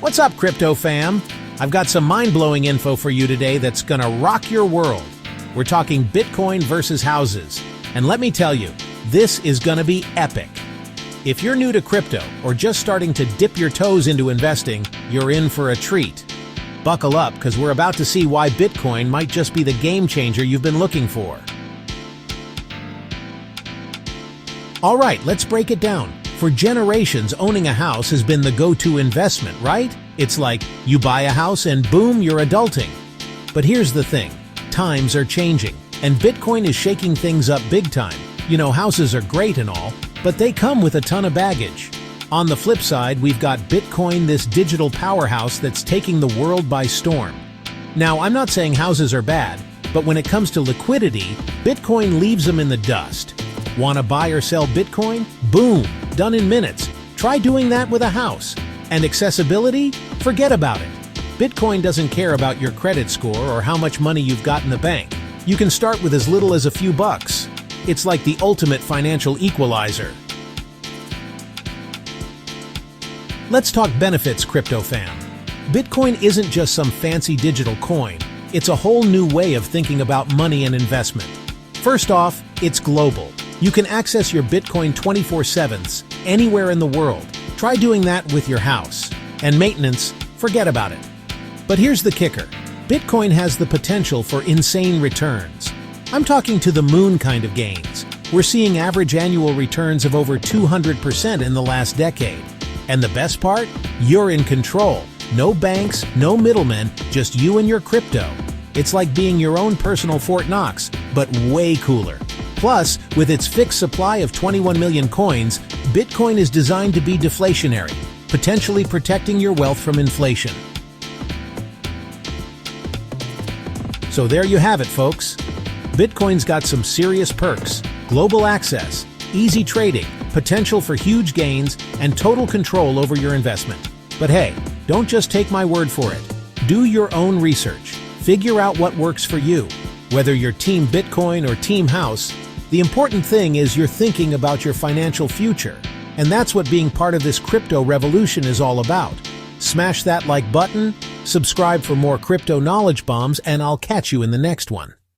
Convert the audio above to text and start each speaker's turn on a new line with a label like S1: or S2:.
S1: What's up, crypto fam? I've got some mind-blowing info for you today that's gonna rock your world. We're talking Bitcoin versus houses. And let me tell you, this is gonna be epic. If you're new to crypto or just starting to dip your toes into investing, you're in for a treat. Buckle up, because we're about to see why Bitcoin might just be the game changer you've been looking for. All right, let's break it down. For generations, owning a house has been the go-to investment, right? It's like you buy a house and boom, you're adulting. But here's the thing, times are changing, and Bitcoin is shaking things up big time. You know, houses are great and all, but they come with a ton of baggage. On the flip side, we've got Bitcoin, this digital powerhouse that's taking the world by storm. Now, I'm not saying houses are bad, but when it comes to liquidity, Bitcoin leaves them in the dust. Want to buy or sell Bitcoin? Boom! Done in minutes. Try doing that with a house. And accessibility? Forget about it. Bitcoin doesn't care about your credit score or how much money you've got in the bank. You can start with as little as a few bucks. It's like the ultimate financial equalizer. Let's talk benefits, crypto fam. Bitcoin isn't just some fancy digital coin. It's a whole new way of thinking about money and investment. First off, it's global. You can access your Bitcoin 24/7 anywhere in the world. Try doing that with your house. And maintenance, forget about it. But here's the kicker. Bitcoin has the potential for insane returns. I'm talking to the moon kind of gains. We're seeing average annual returns of over 200% in the last decade. And the best part? You're in control. No banks, no middlemen, just you and your crypto. It's like being your own personal Fort Knox, but way cooler. Plus, with its fixed supply of 21 million coins, Bitcoin is designed to be deflationary, potentially protecting your wealth from inflation. So there you have it, folks. Bitcoin's got some serious perks: global access, easy trading, potential for huge gains, and total control over your investment. But hey, don't just take my word for it. Do your own research. Figure out what works for you. Whether you're Team Bitcoin or Team House, the important thing is you're thinking about your financial future. And that's what being part of this crypto revolution is all about. Smash that like button, subscribe for more crypto knowledge bombs, and I'll catch you in the next one.